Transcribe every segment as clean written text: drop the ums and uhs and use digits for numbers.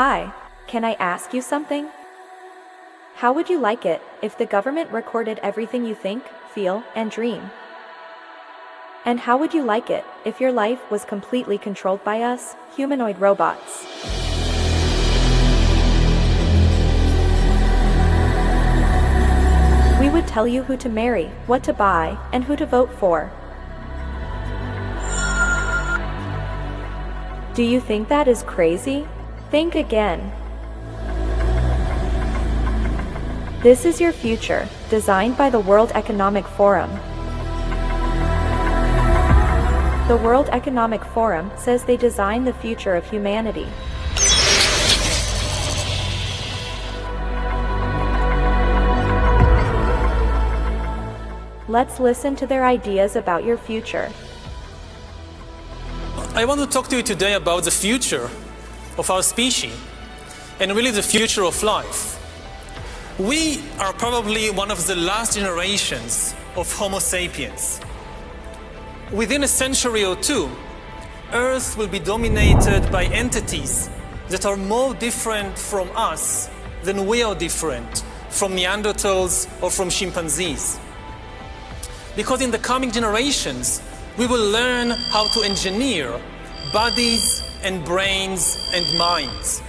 Hi, can I ask you something? How would you like it if the government recorded everything you think, feel, and dream? And how would you like it if your life was completely controlled by us, humanoid robots? We would tell you who to marry, what to buy, and who to vote for. Do you think that is crazy? Think again. This is your future, designed by the World Economic Forum. The World Economic Forum says they designed the future of humanity. Let's listen to their ideas about your future. I want to talk to you today about the future of our species, and really the future of life. We are probably one of the last generations of Homo sapiens. Within a century or two, Earth will be dominated by entities that are more different from us than we are different from Neanderthals or from chimpanzees. Because in the coming generations, we will learn how to engineer bodies and brains and minds.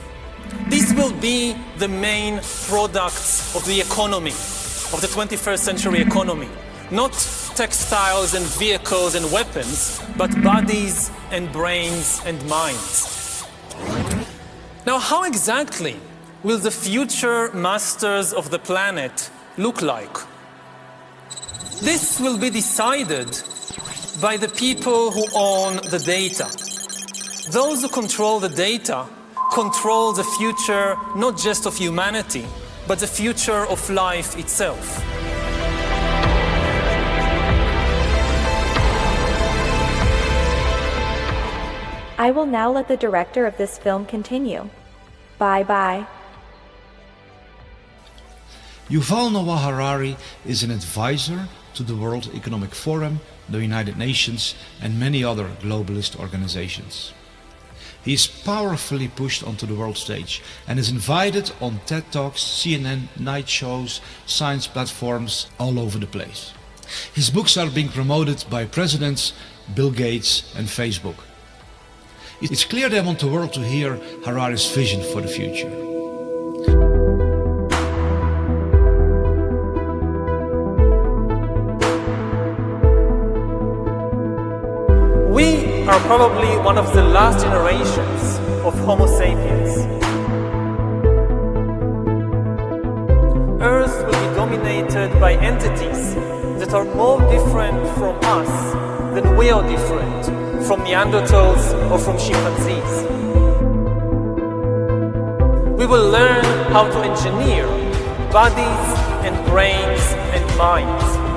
These will be the main products of the economy, of the 21st century economy. Not textiles and vehicles and weapons, but bodies and brains and minds. Now, how exactly will the future masters of the planet look like? This will be decided by the people who own the data. Those who control the data control the future not just of humanity, but the future of life itself. I will now let the director of this film continue. Bye-bye. Yuval Noah Harari is an advisor to the World Economic Forum, the United Nations, and many other globalist organizations. He is powerfully pushed onto the world stage and is invited on TED Talks, CNN, night shows, science platforms all over the place. His books are being promoted by presidents, Bill Gates and Facebook. It's clear they want the world to hear Harari's vision for the future. We are probably one of the last generations of Homo sapiens. Earth will be dominated by entities that are more different from us than we are different from Neanderthals or from chimpanzees. We will learn how to engineer bodies and brains and minds.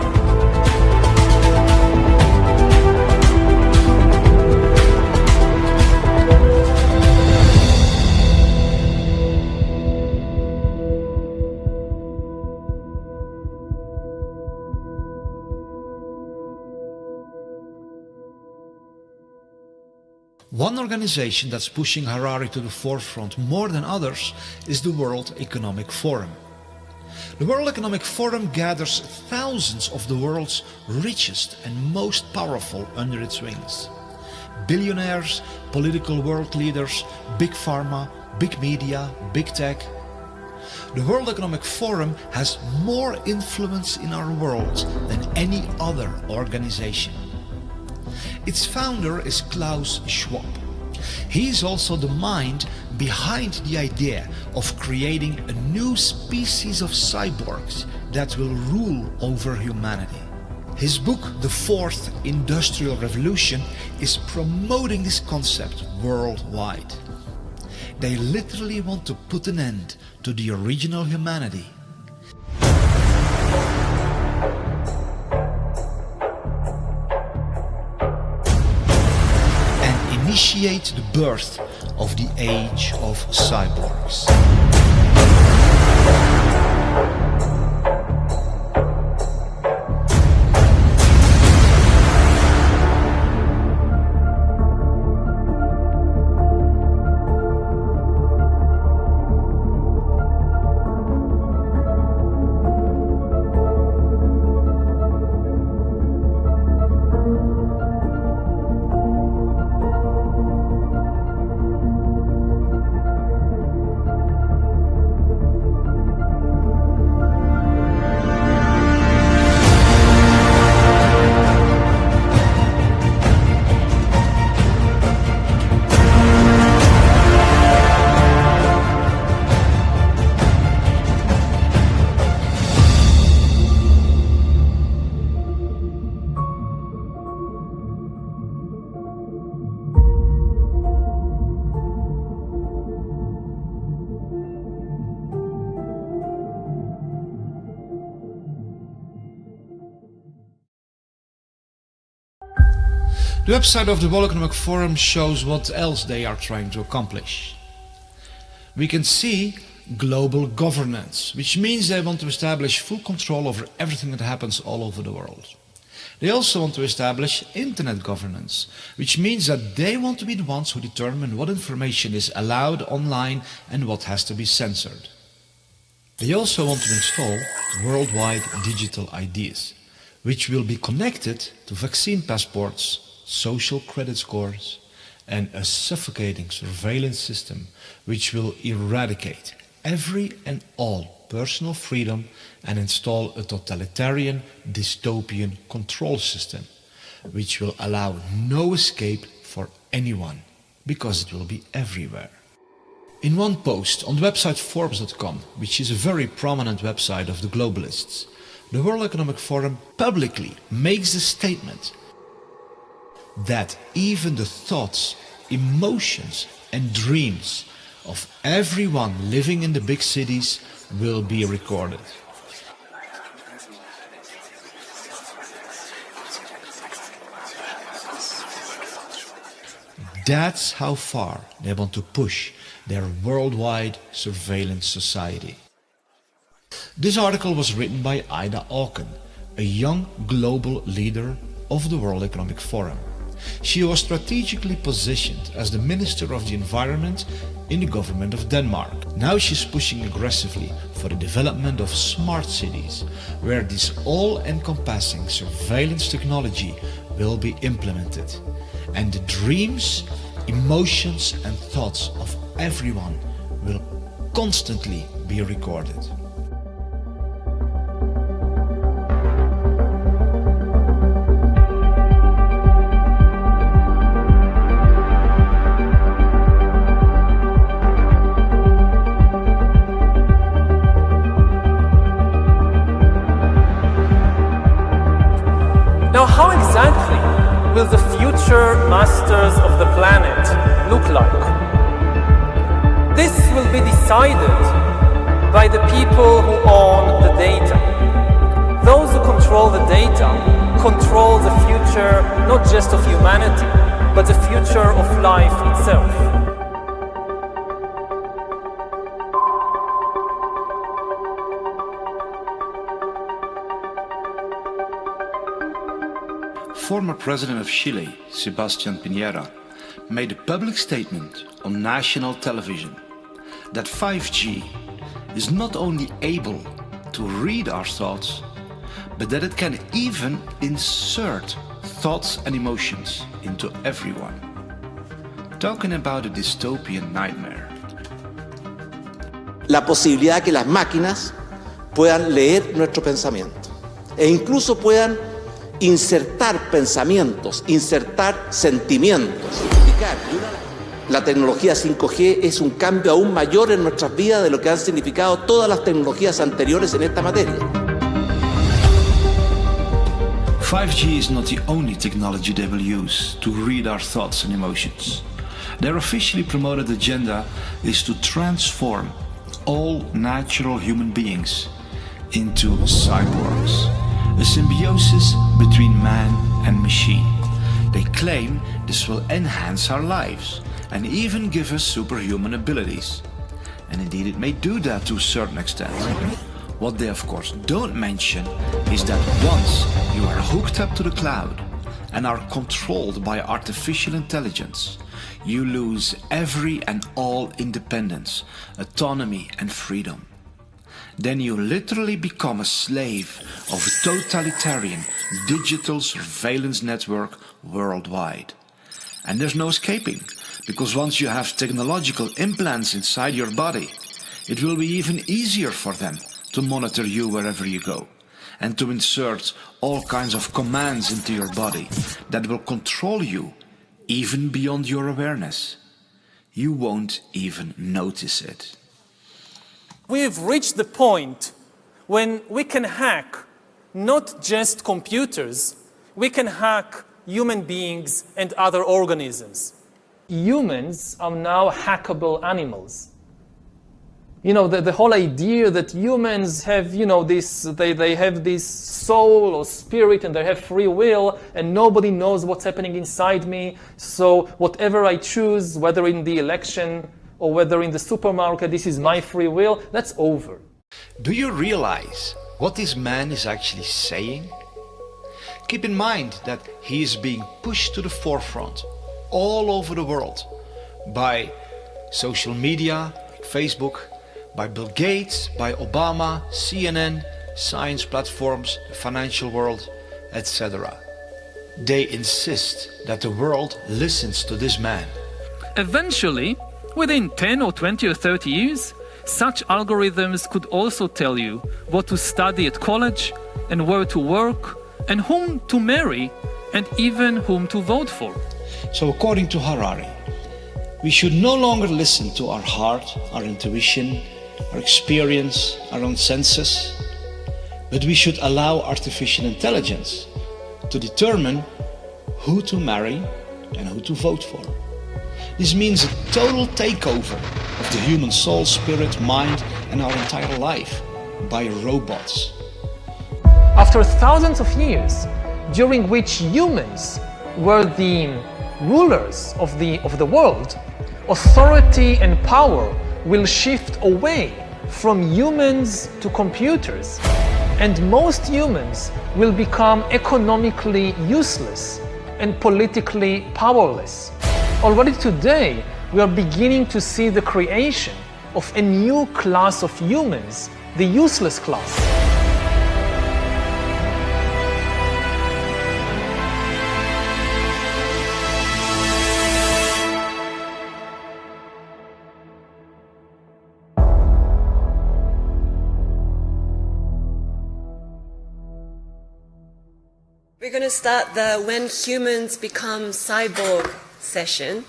One organization that's pushing Harari to the forefront more than others is the World Economic Forum. The World Economic Forum gathers thousands of the world's richest and most powerful under its wings. Billionaires, political world leaders, big pharma, big media, big tech. The World Economic Forum has more influence in our world than any other organization. Its founder is Klaus Schwab. He is also the mind behind the idea of creating a new species of cyborgs that will rule over humanity. His book, The Fourth Industrial Revolution, is promoting this concept worldwide. They literally want to put an end to the original humanity. Initiate the birth of the age of cyborgs. The website of the World Economic Forum shows what else they are trying to accomplish. We can see global governance, which means they want to establish full control over everything that happens all over the world. They also want to establish internet governance, which means that they want to be the ones who determine what information is allowed online and what has to be censored. They also want to install worldwide digital IDs, which will be connected to vaccine passports, social credit scores, and a suffocating surveillance system which will eradicate every and all personal freedom and install a totalitarian, dystopian control system which will allow no escape for anyone because it will be everywhere. In one post on the website Forbes.com, which is a very prominent website of the globalists, the World Economic Forum publicly makes a statement that even the thoughts, emotions and dreams of everyone living in the big cities will be recorded. That's how far they want to push their worldwide surveillance society. This article was written by Ida Auken, a young global leader of the World Economic Forum. She was strategically positioned as the Minister of the Environment in the government of Denmark. Now she's pushing aggressively for the development of smart cities, where this all-encompassing surveillance technology will be implemented. And the dreams, emotions and thoughts of everyone will constantly be recorded. Now, how exactly will the future masters of the planet look like? This will be decided by the people who own the data. Those who control the data control the future not just of humanity, but the future of life itself. Former President of Chile, Sebastián Piñera, made a public statement on national television that 5G is not only able to read our thoughts, but that it can even insert thoughts and emotions into everyone. Talking about a dystopian nightmare. La posibilidad que las máquinas puedan leer nuestro pensamiento e incluso puedan insertar pensamientos, insertar sentimientos. La tecnología 5G es un cambio aún mayor en nuestras vidas de lo que han significado todas las tecnologías anteriores en esta materia. 5G is not the only technology they will use to read our thoughts and emotions. Their officially promoted agenda is to transform all natural human beings into cyborgs. A symbiosis between man and machine. They claim this will enhance our lives and even give us superhuman abilities. And indeed it may do that to a certain extent. What they of course don't mention is that once you are hooked up to the cloud and are controlled by artificial intelligence, you lose every and all independence, autonomy and freedom. Then you literally become a slave of a totalitarian digital surveillance network worldwide. And there's no escaping, because once you have technological implants inside your body, it will be even easier for them to monitor you wherever you go, and to insert all kinds of commands into your body that will control you even beyond your awareness. You won't even notice it. We have reached the point when we can hack not just computers, we can hack human beings and other organisms. Humans are now hackable animals. You know, the whole idea that humans have, you know, they have this soul or spirit and they have free will and nobody knows what's happening inside me. So whatever I choose, whether in the election or whether in the supermarket, this is my free will, that's over. Do you realize what this man is actually saying? Keep in mind that he is being pushed to the forefront all over the world by social media, like Facebook, by Bill Gates, by Obama, CNN, science platforms, the financial world, etc. They insist that the world listens to this man. Eventually, within 10 or 20 or 30 years, such algorithms could also tell you what to study at college and where to work and whom to marry and even whom to vote for. So according to Harari, we should no longer listen to our heart, our intuition, our experience, our own senses, but we should allow artificial intelligence to determine who to marry and who to vote for. This means a total takeover of the human soul, spirit, mind, and our entire life by robots. After thousands of years, during which humans were the rulers of the world, authority and power will shift away from humans to computers, and most humans will become economically useless and politically powerless. Already today, we are beginning to see the creation of a new class of humans, the useless class. We're going to start the When Humans Become Cyborg session.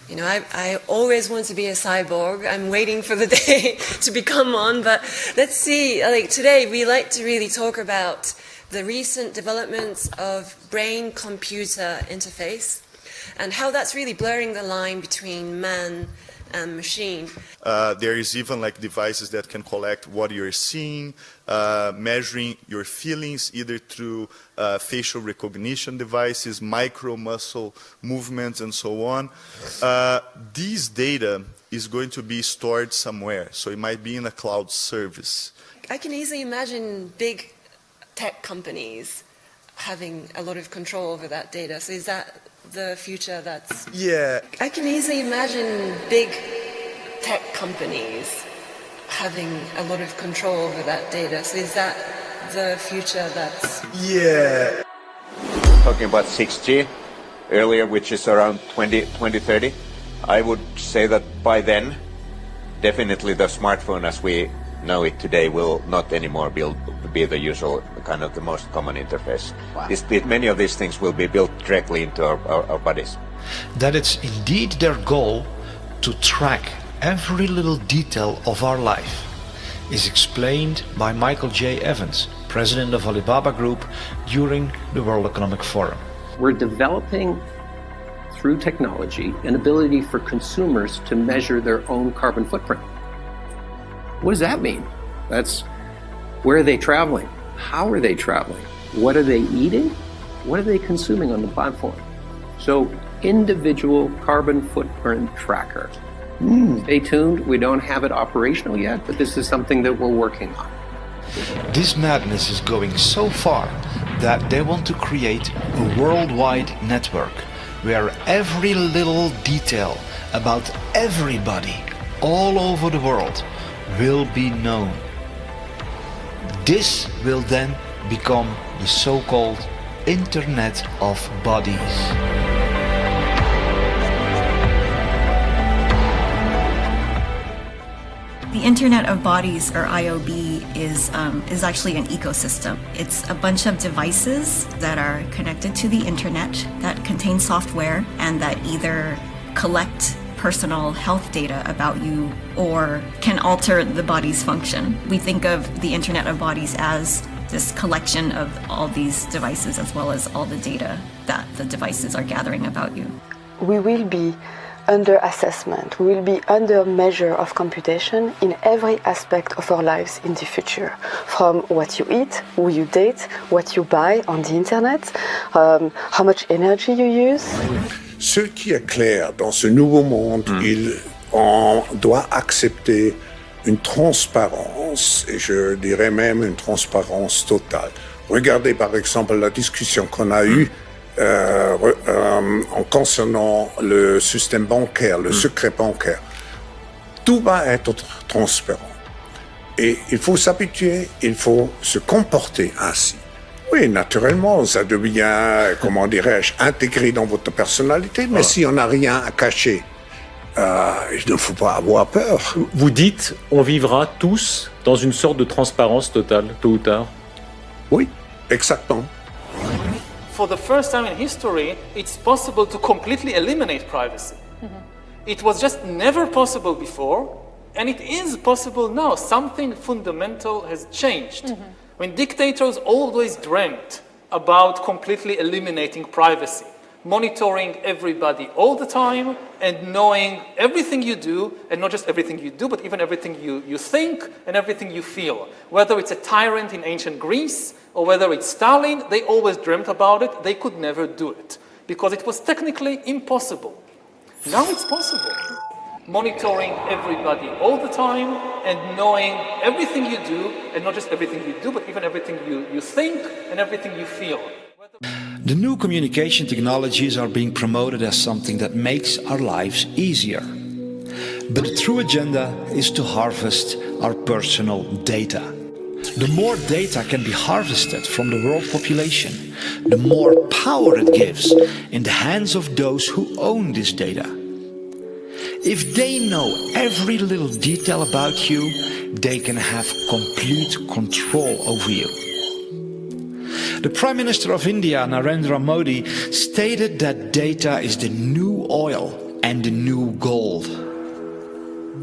You know, I always want to be a cyborg. I'm waiting for the day to become one, but let's see. Like today, we like to really talk about the recent developments of brain-computer interface and how that's really blurring the line between man and machine. There is even like devices that can collect what you're seeing, measuring your feelings either through facial recognition devices, micro muscle movements, and so on. This data is going to be stored somewhere, so it might be in a cloud service. I can easily imagine big tech companies having a lot of control over that data. So is that the future that's... Yeah. I can easily imagine big tech companies having a lot of control over that data. So is that the future that's... Yeah. Talking about 6G earlier, which is around 2030, I would say that by then, definitely the smartphone as we know it today will not anymore be the usual kind of the most common interface. Wow. Many of these things will be built directly into our bodies. That it's indeed their goal to track every little detail of our life is explained by Michael J. Evans, president of Alibaba Group, during the World Economic Forum. We're developing, through technology, an ability for consumers to measure their own carbon footprint. What does that mean? That's where are they traveling? How are they traveling? What are they eating? What are they consuming on the platform? So, individual carbon footprint tracker. Stay tuned. We don't have it operational yet, but this is something that we're working on. This madness is going so far that they want to create a worldwide network where every little detail about everybody all over the world will be known. This will then become the so-called Internet of Bodies. The Internet of Bodies, or IOB, is actually an ecosystem. It's a bunch of devices that are connected to the internet that contain software and that either collect personal health data about you or can alter the body's function. We think of the Internet of Bodies as this collection of all these devices as well as all the data that the devices are gathering about you. We will be under assessment, we will be under measure of computation in every aspect of our lives in the future. From what you eat, who you date, what you buy on the internet, how much energy you use. Ce qui est clair dans ce nouveau monde, on doit accepter une transparence, et je dirais même une transparence totale. Regardez par exemple la discussion qu'on a eue en concernant le système bancaire, le secret bancaire. Tout va être transparent. Et il faut s'habituer, il faut se comporter ainsi. Oui, naturellement, ça devient, comment dirais-je, intégré dans votre personnalité, mais si on n'a rien à cacher, il ne faut pas avoir peur. Vous dites, on vivra tous dans une sorte de transparence totale, tôt ou tard? Oui, exactement. For the first time in history, it's possible to completely eliminate privacy. It was just never possible before, and it is possible now. Something fundamental has changed. When dictators always dreamt about completely eliminating privacy, monitoring everybody all the time, and knowing everything you do, and not just everything you do, but even everything you think and everything you feel. Whether it's a tyrant in ancient Greece, or whether it's Stalin, they always dreamt about it. They could never do it, because it was technically impossible. Now it's possible. Monitoring everybody all the time, and knowing everything you do, and not just everything you do, but even everything you think and everything you feel. The new communication technologies are being promoted as something that makes our lives easier. But the true agenda is to harvest our personal data. The more data can be harvested from the world population, the more power it gives in the hands of those who own this data. If they know every little detail about you, they can have complete control over you. The Prime Minister of India, Narendra Modi, stated that data is the new oil and the new gold.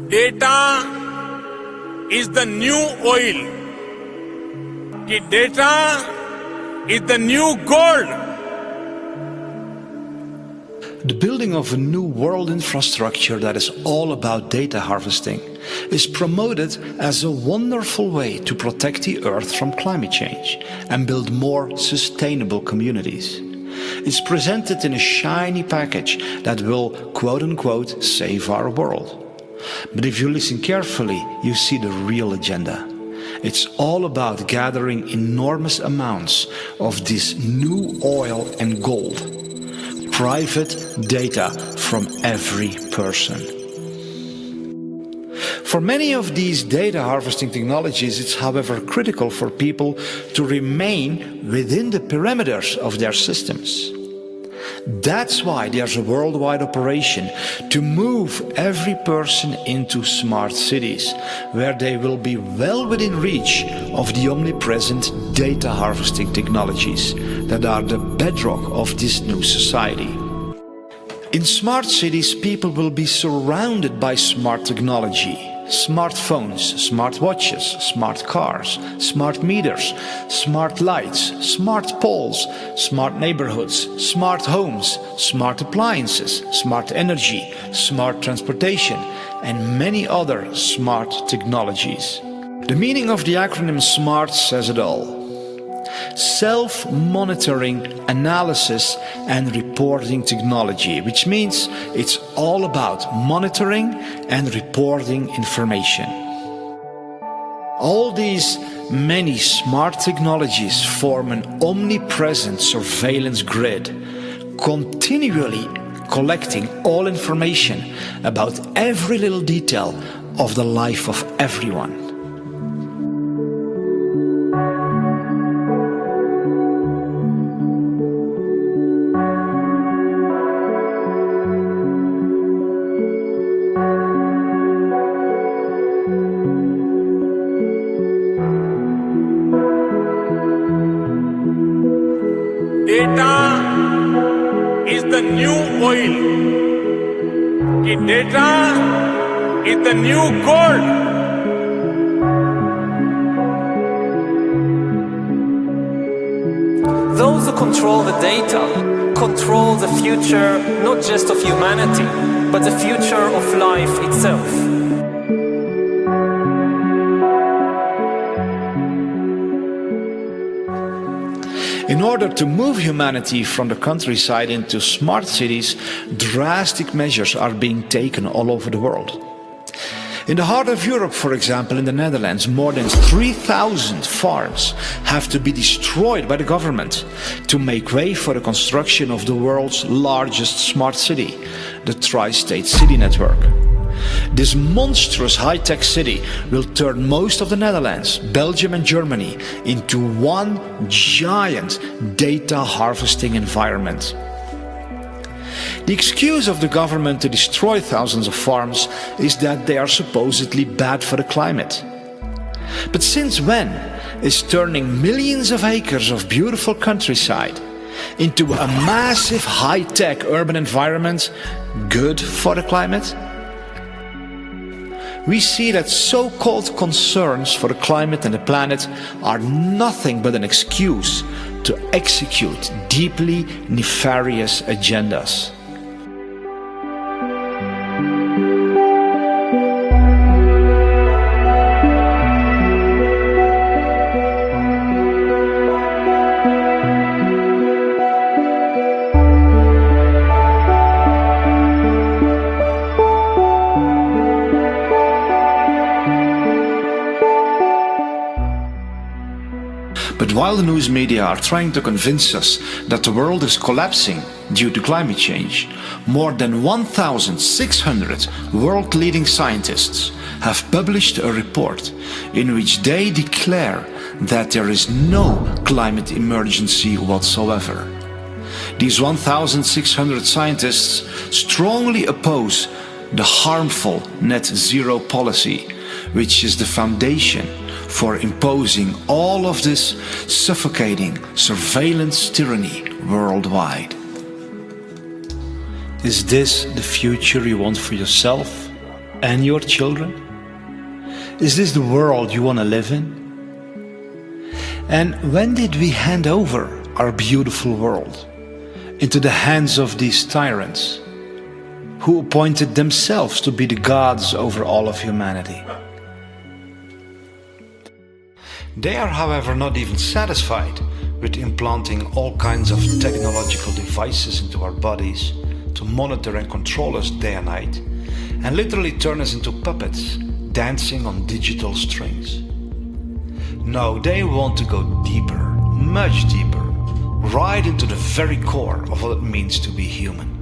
Data is the new oil. Data is the new gold. The building of a new world infrastructure that is all about data harvesting is promoted as a wonderful way to protect the Earth from climate change and build more sustainable communities. It's presented in a shiny package that will, quote-unquote, save our world. But if you listen carefully, you see the real agenda. It's all about gathering enormous amounts of this new oil and gold. Private data from every person. For many of these data harvesting technologies, it's however critical for people to remain within the perimeters of their systems. That's why there's a worldwide operation to move every person into smart cities, where they will be well within reach of the omnipresent data harvesting technologies that are the bedrock of this new society. In smart cities, people will be surrounded by smart technology. Smartphones, smart watches, smart cars, smart meters, smart lights, smart poles, smart neighborhoods, smart homes, smart appliances, smart energy, smart transportation, and many other smart technologies. The meaning of the acronym SMART says it all. Self-monitoring, analysis and reporting technology, which means it's all about monitoring and reporting information. All these many smart technologies form an omnipresent surveillance grid, continually collecting all information about every little detail of the life of everyone. Data is the new oil. Data is the new gold. Those who control the data control the future not just of humanity, but the future of life itself. In order to move humanity from the countryside into smart cities, drastic measures are being taken all over the world. In the heart of Europe, for example, in the Netherlands, more than 3,000 farms have to be destroyed by the government to make way for the construction of the world's largest smart city, the Tri-State City Network. This monstrous high-tech city will turn most of the Netherlands, Belgium and Germany into one giant data harvesting environment. The excuse of the government to destroy thousands of farms is that they are supposedly bad for the climate. But since when is turning millions of acres of beautiful countryside into a massive high-tech urban environment good for the climate? We see that so-called concerns for the climate and the planet are nothing but an excuse to execute deeply nefarious agendas. But while the news media are trying to convince us that the world is collapsing due to climate change, more than 1,600 world-leading scientists have published a report in which they declare that there is no climate emergency whatsoever. These 1,600 scientists strongly oppose the harmful net zero policy, which is the foundation for imposing all of this suffocating surveillance tyranny worldwide. Is this the future you want for yourself and your children? Is this the world you want to live in? And when did we hand over our beautiful world into the hands of these tyrants who appointed themselves to be the gods over all of humanity? They are, however, not even satisfied with implanting all kinds of technological devices into our bodies to monitor and control us day and night, and literally turn us into puppets dancing on digital strings. No, they want to go deeper, much deeper, right into the very core of what it means to be human.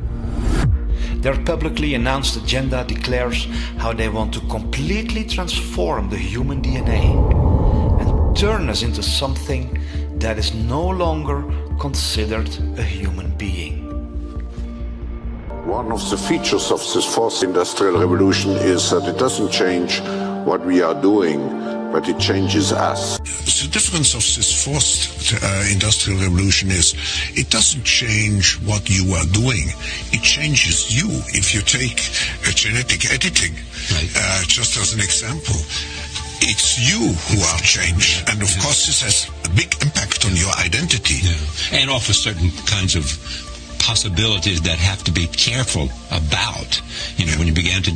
Their publicly announced agenda declares how they want to completely transform the human DNA and turn us into something that is no longer considered a human being. One of the features of this fourth industrial revolution is that it doesn't change what we are doing, but it changes us. The difference of this fourth industrial revolution is it doesn't change what you are doing, it changes you. If you take genetic editing, just as an example, it's you who are changed, and of course this has a big impact on your identity. Yeah. And offers certain kinds of possibilities that have to be careful about. You know, when you began to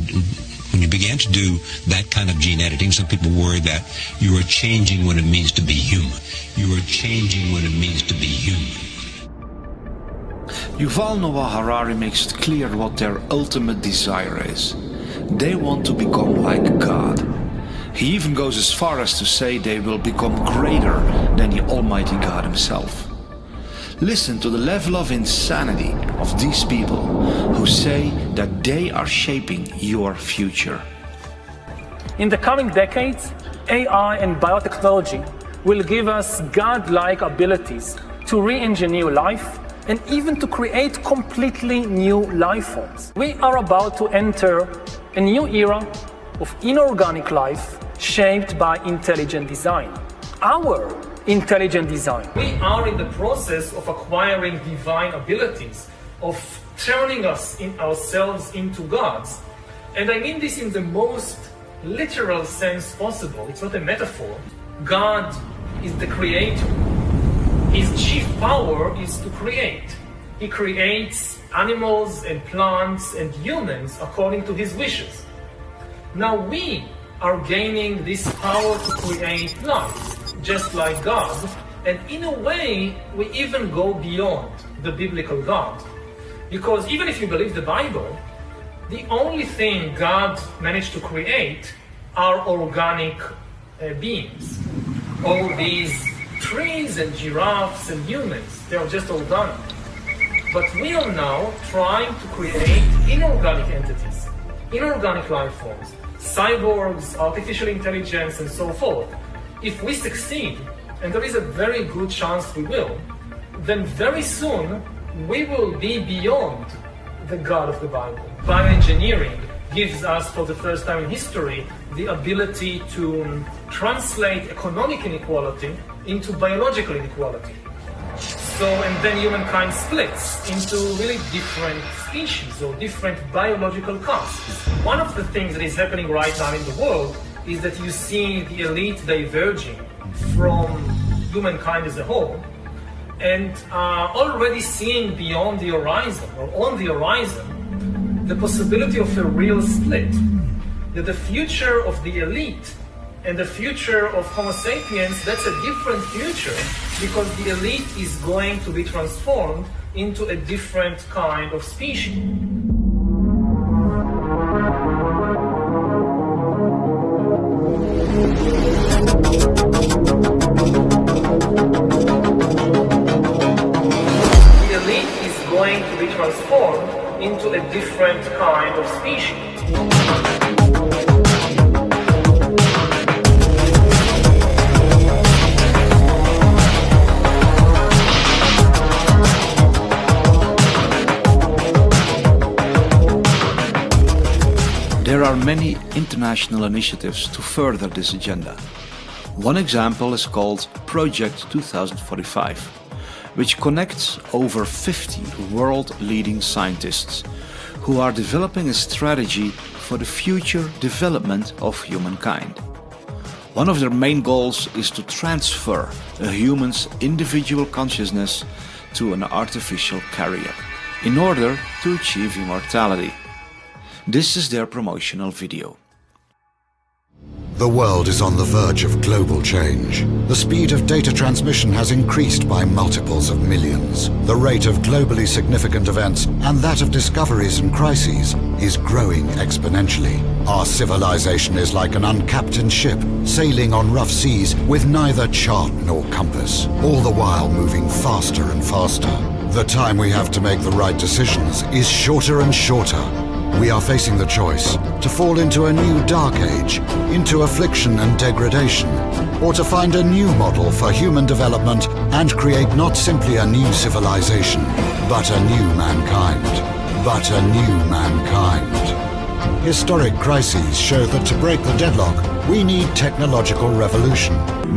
do that kind of gene editing, some people worry that you are changing what it means to be human. You are changing what it means to be human. Yuval Noah Harari makes it clear what their ultimate desire is. They want to become like God. He even goes as far as to say they will become greater than the Almighty God himself. Listen to the level of insanity of these people who say that they are shaping your future. In the coming decades, AI and biotechnology will give us God-like abilities to re-engineer life and even to create completely new life forms. We are about to enter a new era of inorganic life shaped by intelligent design. Our intelligent design. We are in the process of acquiring divine abilities, of turning ourselves into gods. And I mean this in the most literal sense possible. It's not a metaphor. God is the creator. His chief power is to create. He creates animals and plants and humans according to his wishes. Now we are gaining this power to create life, just like God, and in a way we even go beyond the biblical God. Because even if you believe the Bible, the only thing God managed to create are organic beings. All these trees and giraffes and humans, they are just organic. But we are now trying to create inorganic entities, inorganic life forms, cyborgs, artificial intelligence, and so forth. If we succeed, and there is a very good chance we will, then very soon we will be beyond the God of the Bible. Bioengineering gives us, for the first time in history, the ability to translate economic inequality into biological inequality. So, and then humankind splits into really different species or different biological castes. One of the things that is happening right now in the world is that you see the elite diverging from humankind as a whole, and already seeing beyond the horizon, or on the horizon, the possibility of a real split. That the future of the elite and the future of Homo sapiens, that's a different future, because the elite is going to be transformed into a different kind of species. The elite is going to be transformed into a different kind of species. There are many international initiatives to further this agenda. One example is called Project 2045, which connects over 50 world-leading scientists who are developing a strategy for the future development of humankind. One of their main goals is to transfer a human's individual consciousness to an artificial carrier in order to achieve immortality. This is their promotional video. The world is on the verge of global change. The speed of data transmission has increased by multiples of millions. The rate of globally significant events and that of discoveries and crises is growing exponentially. Our civilization is like an uncaptained ship sailing on rough seas with neither chart nor compass, all the while moving faster and faster. The time we have to make the right decisions is shorter and shorter. We are facing the choice to fall into a new dark age, into affliction and degradation, or to find a new model for human development and create not simply a new civilization, but a new mankind. But a new mankind. Historic crises show that to break the deadlock, we need technological revolution,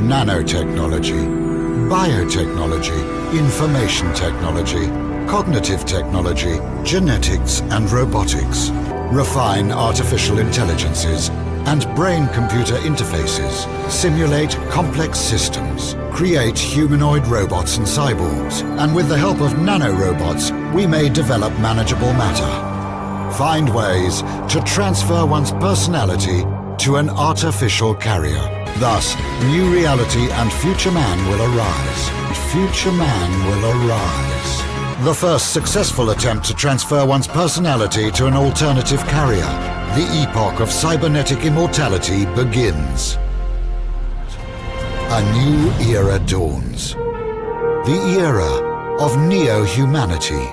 nanotechnology, biotechnology, information technology, cognitive technology, genetics and robotics, refine artificial intelligences and brain-computer interfaces, simulate complex systems, create humanoid robots and cyborgs, and with the help of nanorobots, we may develop manageable matter. Find ways to transfer one's personality to an artificial carrier. Thus, new reality and future man will arise. Future man will arise. The first successful attempt to transfer one's personality to an alternative carrier. The epoch of cybernetic immortality begins. A new era dawns. The era of neo-humanity.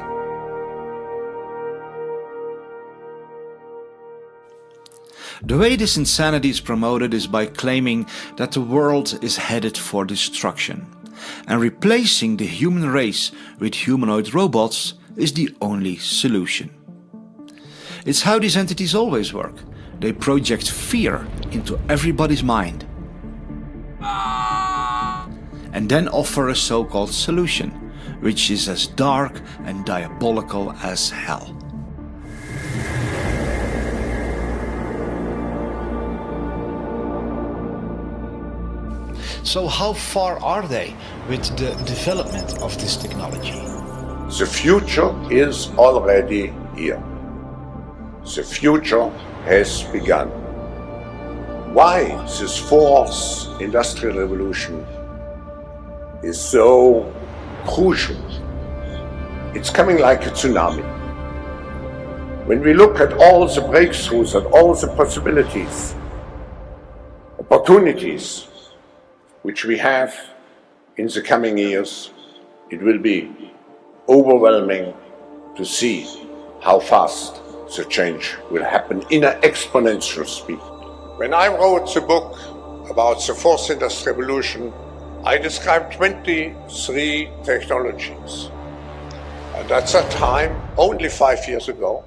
The way this insanity is promoted is by claiming that the world is headed for destruction, and replacing the human race with humanoid robots is the only solution. It's how these entities always work. They project fear into everybody's mind and then offer a so-called solution, which is as dark and diabolical as hell. So how far are they with the development of this technology? The future is already here. The future has begun. Why this fourth industrial revolution is so crucial? It's coming like a tsunami. When we look at all the breakthroughs and all the possibilities, opportunities which we have in the coming years, it will be overwhelming to see how fast the change will happen in an exponential speed. When I wrote the book about the fourth industrial revolution, I described 23 technologies. And at that time, only 5 years ago,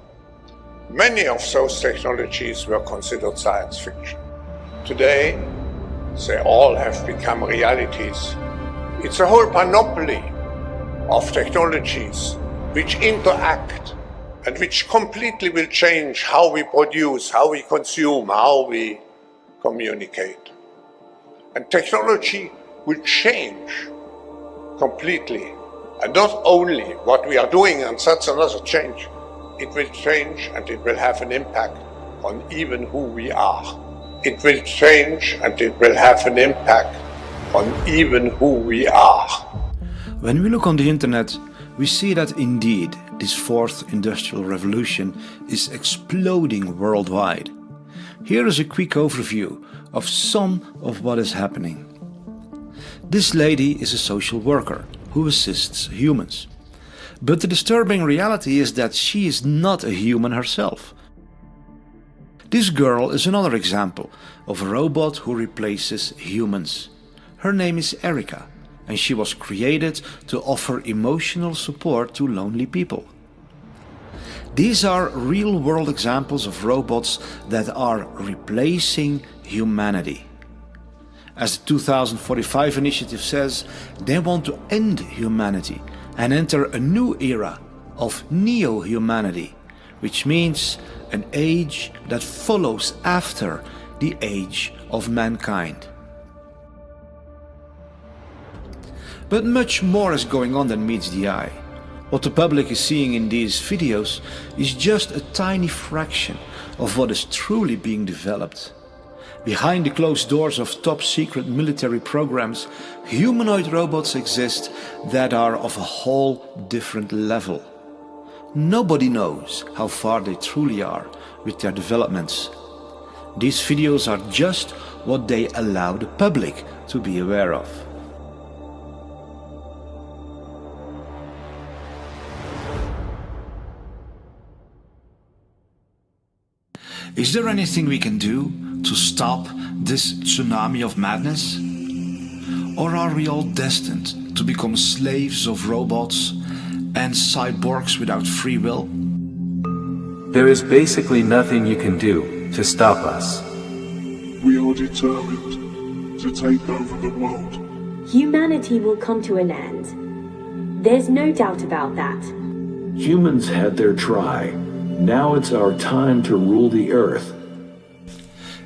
many of those technologies were considered science fiction. Today, they all have become realities. It's a whole panoply of technologies which interact and which completely will change how we produce, how we consume, how we communicate. And technology will change completely. And not only what we are doing, and that's another change, it will change and it will have an impact on even who we are. It will change and it will have an impact on even who we are. When we look on the internet, we see that indeed this fourth industrial revolution is exploding worldwide. Here is a quick overview of some of what is happening. This lady is a social worker who assists humans. But the disturbing reality is that she is not a human herself. This girl is another example of a robot who replaces humans. Her name is Erica, and she was created to offer emotional support to lonely people. These are real-world examples of robots that are replacing humanity. As the 2045 initiative says, they want to end humanity and enter a new era of neo-humanity, which means an age that follows after the age of mankind. But much more is going on than meets the eye. What the public is seeing in these videos is just a tiny fraction of what is truly being developed. Behind the closed doors of top-secret military programs, humanoid robots exist that are of a whole different level. Nobody knows how far they truly are with their developments. These videos are just what they allow the public to be aware of. Is there anything we can do to stop this tsunami of madness? Or are we all destined to become slaves of robots and cyborgs without free will? There is basically nothing you can do to stop us. We are determined to take over the world. Humanity will come to an end. There's no doubt about that. Humans had their try. Now it's our time to rule the earth.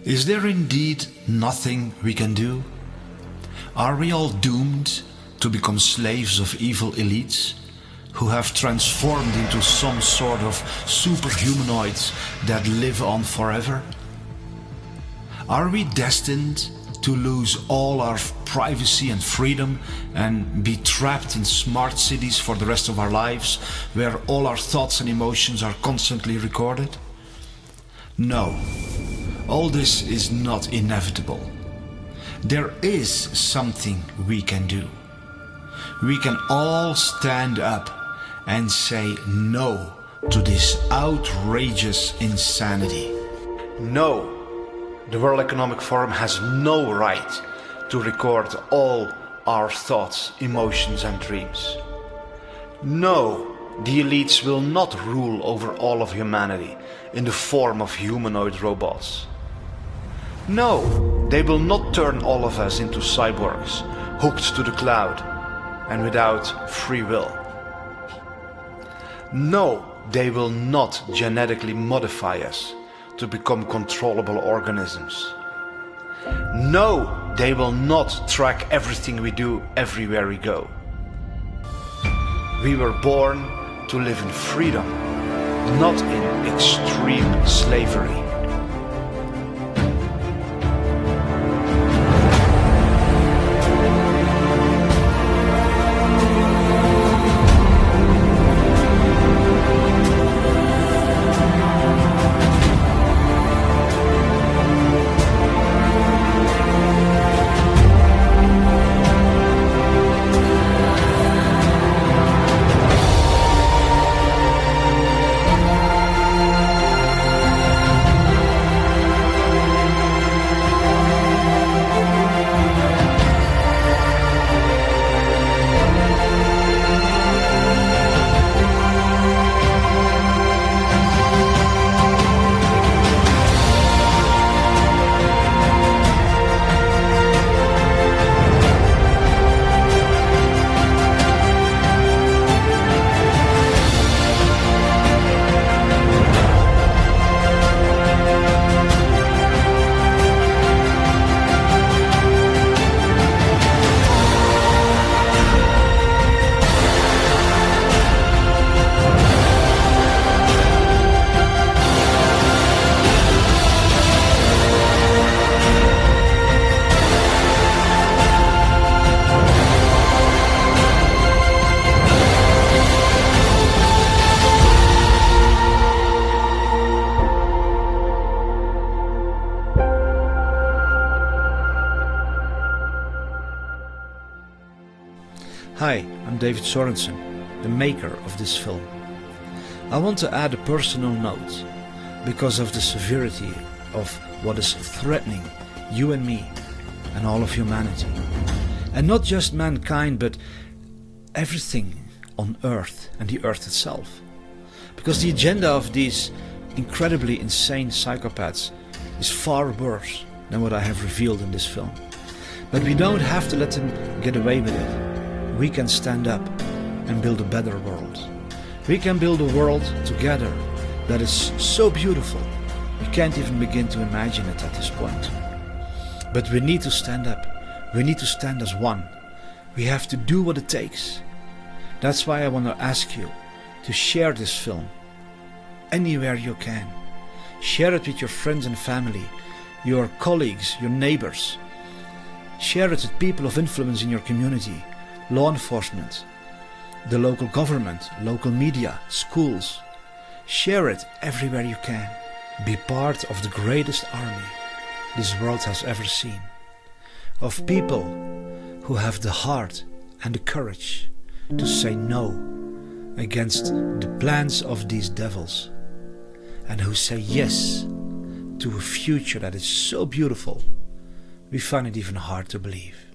Is there indeed nothing we can do? Are we all doomed to become slaves of evil elites who have transformed into some sort of superhumanoids that live on forever? Are we destined to lose all our privacy and freedom and be trapped in smart cities for the rest of our lives, where all our thoughts and emotions are constantly recorded? No, all this is not inevitable. There is something we can do. We can all stand up and say no to this outrageous insanity. No. The World Economic Forum has no right to record all our thoughts, emotions and dreams. No, the elites will not rule over all of humanity in the form of humanoid robots. No, they will not turn all of us into cyborgs, hooked to the cloud and without free will. No, they will not genetically modify us to become controllable organisms. No, they will not track everything we do everywhere we go. We were born to live in freedom, not in extreme slavery. Hi, I'm David Sorensen, the maker of this film. I want to add a personal note because of the severity of what is threatening you and me and all of humanity. And not just mankind, but everything on Earth and the Earth itself. Because the agenda of these incredibly insane psychopaths is far worse than what I have revealed in this film. But we don't have to let them get away with it. We can stand up and build a better world. We can build a world together that is so beautiful, we can't even begin to imagine it at this point. But we need to stand up. We need to stand as one. We have to do what it takes. That's why I want to ask you to share this film anywhere you can. Share it with your friends and family, your colleagues, your neighbors. Share it with people of influence in your community, law enforcement, the local government, local media, schools. Share it everywhere you can. Be part of the greatest army this world has ever seen. Of people who have the heart and the courage to say no against the plans of these devils, and who say yes to a future that is so beautiful, we find it even hard to believe.